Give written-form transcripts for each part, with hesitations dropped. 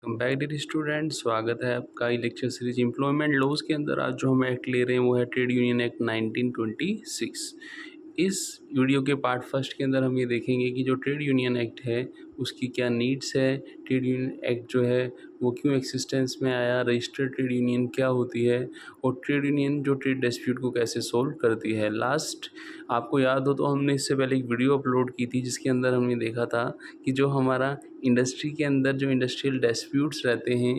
Welcome back dear student. स्वागत है आपका ई लेक्चर सीरीज एम्प्लॉयमेंट लॉज के अंदर। आज जो हम एक्ट ले रहे हैं वो है ट्रेड यूनियन एक्ट 1926। इस वीडियो के पार्ट फर्स्ट के अंदर हम ये देखेंगे कि जो ट्रेड यूनियन एक्ट है उसकी क्या नीड्स है, ट्रेड यूनियन एक्ट जो है वो क्यों एक्सिस्टेंस में आया, रजिस्टर्ड ट्रेड यूनियन क्या होती है और ट्रेड यूनियन जो ट्रेड डिस्प्यूट को कैसे सोल्व करती है। लास्ट आपको याद हो तो हमने इससे पहले एक वीडियो अपलोड की थी जिसके अंदर हमने देखा था कि जो हमारा इंडस्ट्री के अंदर जो इंडस्ट्रियल डिस्प्यूट्स रहते हैं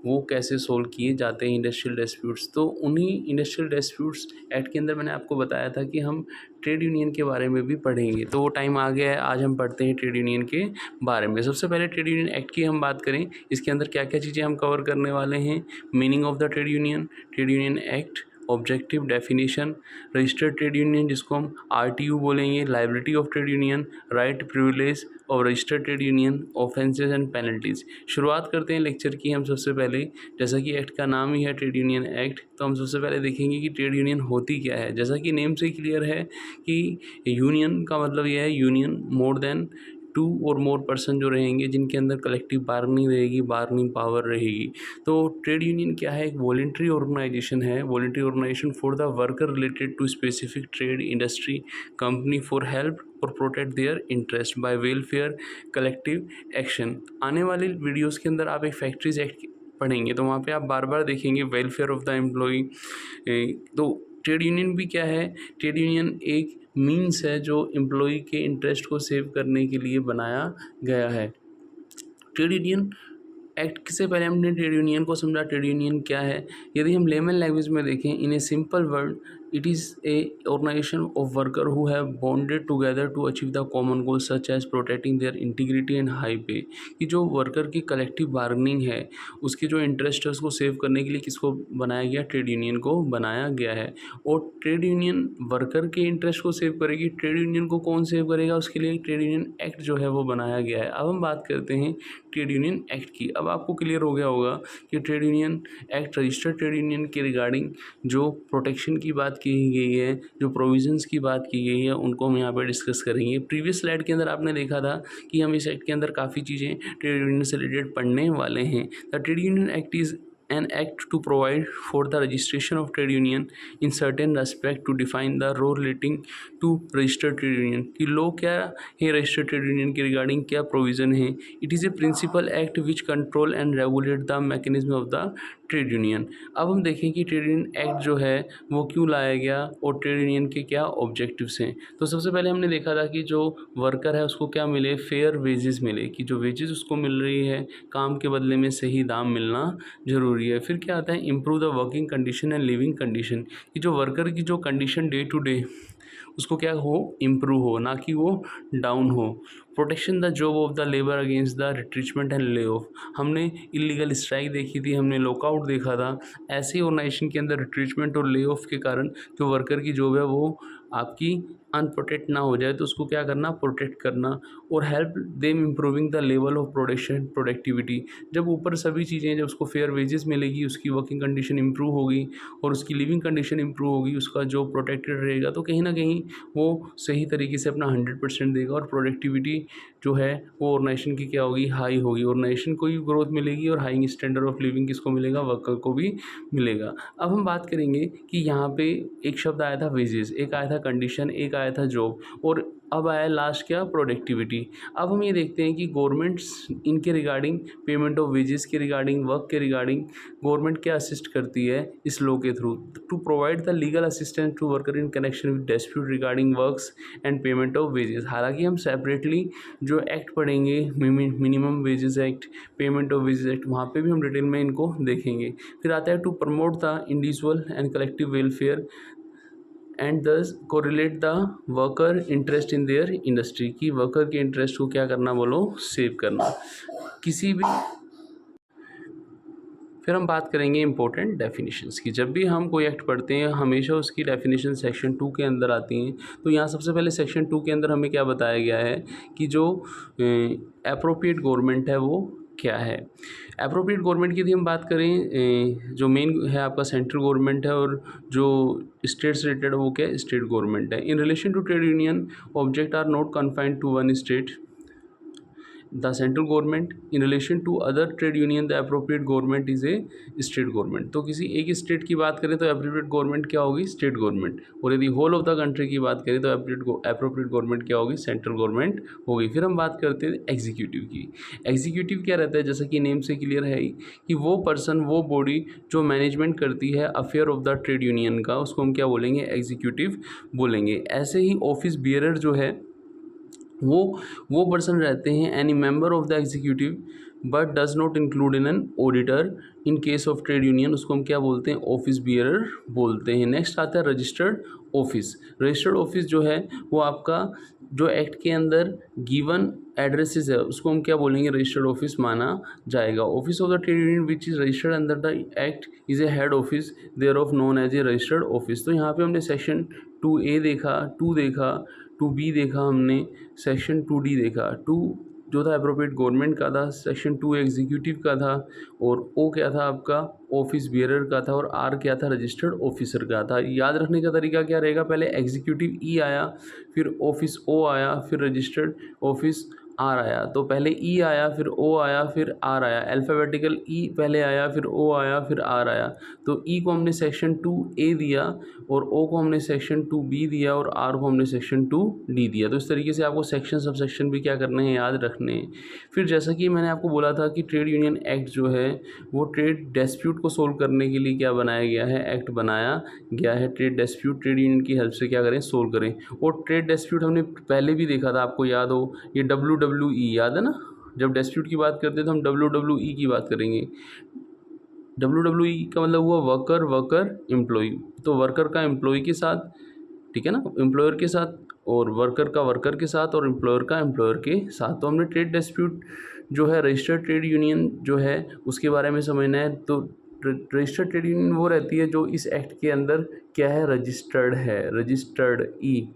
वो कैसे सोल्व किए जाते हैं इंडस्ट्रियल डिस्प्यूट्स। तो उन्हीं इंडस्ट्रियल डिस्प्यूट्स एक्ट के अंदर मैंने आपको बताया था कि हम ट्रेड यूनियन के बारे में भी पढ़ेंगे, तो वो टाइम आ गया है। आज हम पढ़ते हैं ट्रेड यूनियन के बारे में। सबसे पहले ट्रेड यूनियन एक्ट की हम बात करें, इसके अंदर क्या क्या चीज़ें हम कवर करने वाले हैं। Meaning of the trade union act, objective, definition, registered trade union जिसको हम RTU बोलेंगे, liability of trade union, right, privilege और registered trade union, offences and penalties. शुरुआत करते हैं लेक्चर की हम सबसे पहले। जैसा कि एक्ट का नाम ही है ट्रेड यूनियन एक्ट, तो हम सबसे पहले देखेंगे कि ट्रेड यूनियन होती क्या है। जैसा कि नेम से ही क्लियर है कि यूनियन का मतलब यह है यूनियन मोर देन 2 और मोर पर्सन जो रहेंगे जिनके अंदर कलेक्टिव बार्गेनिंग रहेगी, बार्गेनिंग पावर रहेगी। तो ट्रेड यूनियन क्या है, एक वॉलंटरी ऑर्गेनाइजेशन है, voluntary organisation for the worker related to specific trade industry company for help और protect their interest by welfare collective action. आने वाले वीडियोज़ के अंदर आप एक फैक्ट्रीज एक्ट पढ़ेंगे तो वहाँ पे आप बार बार देखेंगे वेलफेयर ऑफ द एम्प्लॉई। तो ट्रेड यूनियन भी क्या है, ट्रेड यूनियन एक मीन्स है जो एम्प्लॉई के इंटरेस्ट को सेव करने के लिए बनाया गया है। ट्रेड यूनियन एक्ट से पहले हमने ट्रेड यूनियन को समझा, ट्रेड यूनियन क्या है। यदि हम लेमन लैंग्वेज में देखें, in a simple word it is a organisation of worker who have bonded together to achieve the common goal such as protecting their integrity and high pay. कि जो worker की collective bargaining है उसके जो interest है उसको save करने के लिए किसको बनाया गया, ट्रेड यूनियन को बनाया गया है। और ट्रेड यूनियन वर्कर के इंटरेस्ट को सेव करेगी, ट्रेड यूनियन को कौन सेव करेगा, उसके लिए ट्रेड यूनियन एक्ट जो है वो बनाया गया है। अब हम बात करते हैं ट्रेड यूनियन एक्ट की। अब आपको क्लियर हो गया होगा कि trade union act registered trade union के रिगार्डिंग जो प्रोटेक्शन की बात की गई है, जो प्रोविजंस की बात की गई है, उनको हम यहाँ पर डिस्कस करेंगे। प्रीवियस स्लाइड के अंदर आपने देखा था कि हम इस एक्ट के अंदर काफ़ी चीज़ें ट्रेड यूनियन से रिलेटेड पढ़ने वाले हैं। The trade union act is an act to provide for the registration of trade union in certain respect to define the role relating to registered trade union। कि law क्या है, registered trade union के regarding क्या provision है। It is a principal act which control and regulate the mechanism of the trade union. अब हम देखें कि ट्रेड यूनियन एक्ट जो है वो क्यों लाया गया और ट्रेड यूनियन के क्या ऑब्जेक्टिव्स हैं। तो सबसे पहले हमने देखा था कि जो वर्कर है उसको क्या मिले, फेयर वेजेस मिले, कि जो वेजेस उसको मिल रही है काम के बदले में सही दाम मिलना ज़रूरी है। फिर क्या आता है, improve the working condition and living condition, कि जो वर्कर की जो कंडीशन डे टू डे उसको क्या हो, इम्प्रूव हो, ना कि वो डाउन हो। Protection the job of the labour against the retrenchment and lay off. हमने इलीगल स्ट्राइक देखी थी, हमने लॉकआउट देखा था। ऐसे ऑर्गेनाइजेशन के अंदर रिट्रीचमेंट और ले ऑफ के कारण जो वर्कर की जॉब है वो आपकी अनप्रोटेक्ट ना हो जाए तो उसको क्या करना, प्रोटेक्ट करना। और help them improving the level of production productivity. जब ऊपर सभी चीज़ें, जब उसको फेयर वेजेस मिलेगी, उसकी वर्किंग कंडीशन इंप्रूव होगी और उसकी लिविंग कंडीशन इंप्रूव होगी, उसका जॉब प्रोटेक्टेड रहेगा, तो कहीं ना कहीं वो सही तरीके से अपना 100% देगा और प्रोडक्टिविटी जो है वो ऑर्गेनाइजेशन की क्या होगी, हाई होगी। ऑर्गेनाइजेशन को भी ग्रोथ मिलेगी और हाई स्टैंडर्ड ऑफ लिविंग किसको मिलेगा, वर्कर को भी मिलेगा। अब हम बात करेंगे कि यहाँ पे एक शब्द आया था वेजेस, एक आया था कंडीशन, एक आया था जॉब, और अब आया लास्ट क्या, प्रोडक्टिविटी। अब हम ये देखते हैं कि गवर्नमेंट्स इनके रिगार्डिंग पेमेंट ऑफ वेजेस के रिगार्डिंग, वर्क के रिगार्डिंग गवर्नमेंट क्या असिस्ट करती है इस लॉ के थ्रू, to provide the legal assistance to worker in connection with dispute regarding works and payment of wages. हालांकि हम सेपरेटली जो एक्ट पढ़ेंगे, minimum wages act, payment of wages act, वहाँ पे भी हम डिटेल में इनको देखेंगे। फिर आता है to promote the individual and collective welfare and thus correlate the worker interest in their industry, की वर्कर के इंटरेस्ट को क्या करना, बोलो, सेव करना किसी भी। फिर हम बात करेंगे इंपॉर्टेंट डेफिनेशंस की। जब भी हम कोई एक्ट पढ़ते हैं हमेशा उसकी डेफिनेशन सेक्शन 2 के अंदर आती हैं। तो यहाँ सबसे पहले सेक्शन 2 के अंदर हमें क्या बताया गया है कि जो एप्रोप्रिएट गवर्नमेंट है वो क्या है। एप्रोप्रिएट गवर्नमेंट की यदि हम बात करें, जो मेन है आपका सेंट्रल गवर्नमेंट है और जो स्टेट से रिलेटेड वो क्या है, स्टेट गवर्नमेंट है। In relation to trade union object are not confined to one state the central government in relation to other trade union the appropriate government is a state government. तो किसी एक state की बात करें तो appropriate government क्या होगी, state government, और यदि होल ऑफ द कंट्री की बात करें तो अप्रोप्रिएट गवर्नमेंट क्या होगी, सेंट्रल गवर्नमेंट होगी। फिर हम बात करते हैं एग्जीक्यूटिव की। एग्जीक्यूटिव क्या रहता है, जैसा कि नेम से क्लियर है कि वो पर्सन, वो बॉडी जो मैनेजमेंट करती है affair of the trade union का, उसको हम क्या बोलेंगे, एग्जीक्यूटिव बोलेंगे। ऐसे ही ऑफिस बियरर जो है वो पर्सन रहते हैं any member of the executive but does not include in an auditor in case of trade union, उसको हम क्या बोलते हैं, ऑफिस बियरर बोलते हैं। नेक्स्ट आता है रजिस्टर्ड ऑफिस। रजिस्टर्ड ऑफिस जो है वो आपका जो एक्ट के अंदर गिवन एड्रेसेस है उसको हम क्या बोलेंगे, रजिस्टर्ड ऑफिस माना जाएगा। Office of the trade union which is registered under the act is a head office there of known as a registered office. तो यहाँ पे हमने सेक्शन 2A देखा, 2 देखा, 2B देखा, हमने सेक्शन 2D देखा। 2 जो था अप्रोप्रिएट गवर्नमेंट का था, सेक्शन 2 एग्जीक्यूटिव का था, और O क्या था आपका, ऑफिस बियरर का था, और R क्या था, रजिस्टर्ड ऑफिसर का था। याद रखने का तरीका क्या रहेगा, पहले एग्जीक्यूटिव E आया, फिर ऑफिस O आया, फिर रजिस्टर्ड ऑफिस R आया। तो पहले E आया, फिर O आया, फिर R आया। अल्फ़ाबेटिकल E पहले आया, फिर O आया, फिर R आया। तो E को हमने सेक्शन 2A दिया, और O को हमने सेक्शन 2B दिया, और R को हमने सेक्शन 2D दिया। तो इस तरीके से आपको सेक्शन सब सेक्शन भी क्या करने हैं, याद रखने हैं। फिर जैसा कि मैंने आपको बोला था कि ट्रेड यूनियन एक्ट जो है वो ट्रेड डिस्प्यूट को सोल्व करने के लिए क्या बनाया गया है, एक्ट बनाया गया है। ट्रेड डिस्प्यूट ट्रेड यूनियन की हेल्प से क्या करें, सोल्व करें। और ट्रेड डिस्प्यूट हमने पहले भी देखा था, आपको याद हो, ये WWE याद है ना, जब डिस्प्यूट की बात करते हैं तो हम WWE की बात करेंगे। WWE का मतलब हुआ वर्कर, वर्कर एम्प्लॉय। तो वर्कर का एम्प्लॉय के साथ, ठीक है ना, एम्प्लॉयर के साथ, और वर्कर का वर्कर के साथ, और एम्प्लॉयर का एम्प्लॉयर के साथ। तो हमने ट्रेड डिस्प्यूट जो है रजिस्टर्ड ट्रेड यूनियन जो है उसके बारे में समझना है। तो रजिस्टर्ड ट्रेड यूनियन वो रहती है जो इस एक्ट के अंदर क्या है, रजिस्टर्ड है, रजिस्टर्ड ई,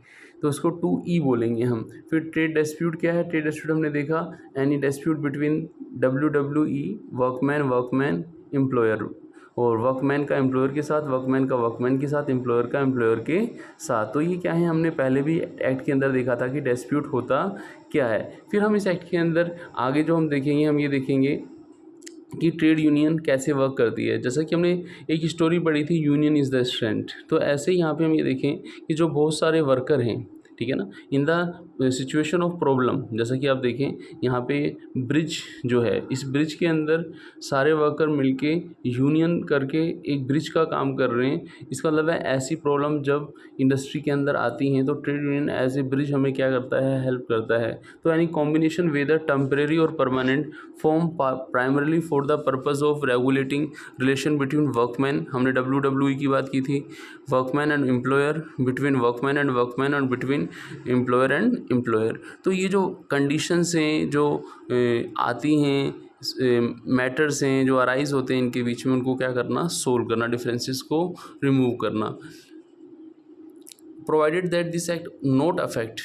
तो उसको 2E बोलेंगे हम। फिर ट्रेड डिस्प्यूट क्या है, ट्रेड डिस्प्यूट हमने देखा any dispute between WWE workman, workman employer, और वर्कमैन का एम्प्लॉयर के साथ, वर्कमैन का वर्कमैन के साथ, एम्प्लॉयर का एम्प्लॉयर के साथ। तो ये क्या है, हमने पहले भी एक्ट के अंदर देखा था कि डिस्प्यूट होता क्या है। फिर हम इस एक्ट के अंदर आगे जो हम देखेंगे, हम ये देखेंगे कि ट्रेड यूनियन कैसे वर्क करती है। जैसा कि हमने एक स्टोरी पढ़ी थी, यूनियन इज़ द स्ट्रेंथ। तो ऐसे ही यहाँ पे हम ये देखें कि जो बहुत सारे वर्कर हैं, ठीक है ना, in the situation of problem, जैसा कि आप देखें यहाँ पे ब्रिज जो है, इस ब्रिज के अंदर सारे वर्कर मिलके यूनियन करके एक ब्रिज का काम कर रहे हैं। इसका मतलब है ऐसी प्रॉब्लम जब इंडस्ट्री के अंदर आती हैं तो trade union as a bridge हमें क्या करता है, हेल्प करता है। तो यानी कॉम्बिनेशन वेदर टेम्परेरी और permanent form primarily for the purpose of regulating relation between workman, हमने WWE की बात की थी, workman and employer, between workman and workman, और बिटवीन एम्प्लॉयर एंड एम्प्लॉयर। तो ये जो कंडीशंस हैं जो आती हैं, मैटर्स हैं जो अराइज होते हैं इनके बीच में, उनको क्या करना, सोल्व करना, डिफरेंसेस को रिमूव करना। Provided that this act not affect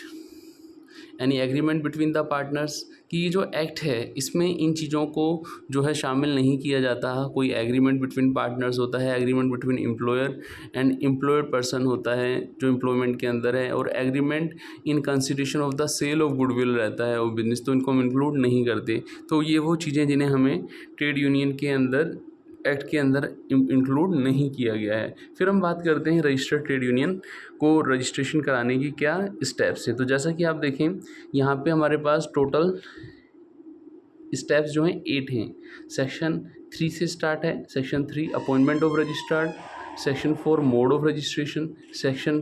any agreement between the partners, कि ये जो एक्ट है इसमें इन चीज़ों को जो है शामिल नहीं किया जाता। कोई एग्रीमेंट बिटवीन पार्टनर्स होता है, agreement between employer and employed person होता है जो एम्प्लॉयमेंट के अंदर है, और agreement in consideration of the sale of goodwill रहता है और बिजनेस, तो इनको हम इंक्लूड नहीं करते। तो ये वो चीज़ें जिन्हें हमें ट्रेड यूनियन के अंदर, एक्ट के अंदर इंक्लूड नहीं किया गया है। फिर हम बात करते हैं रजिस्टर्ड ट्रेड यूनियन को रजिस्ट्रेशन कराने की क्या स्टेप्स है। तो जैसा कि आप देखें यहाँ पे हमारे पास टोटल स्टेप्स जो हैं 8 हैं। सेक्शन 3 से स्टार्ट है। Section 3 appointment of registrar, section 4 mode of registration, section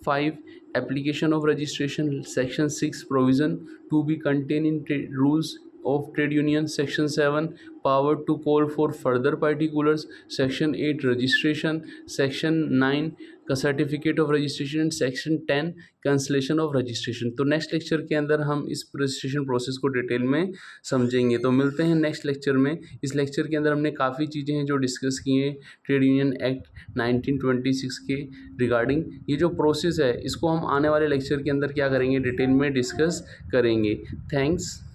5 application of registration, section 6 provision to be contain in rules of trade union, section 7 power to call for further particulars, section 8 registration, section 9 का certificate of registration, section 10 cancellation of registration. तो next lecture के अंदर हम इस registration process को detail में समझेंगे। तो मिलते हैं नेक्स्ट लेक्चर में। इस लेक्चर के अंदर हमने काफ़ी चीज़ें हैं जो डिस्कस की हैं ट्रेड यूनियन एक्ट 1926 के रिगार्डिंग। ये जो प्रोसेस है इसको हम आने वाले लेक्चर के अंदर क्या करेंगे, डिटेल में डिस्कस करेंगे। थैंक्स।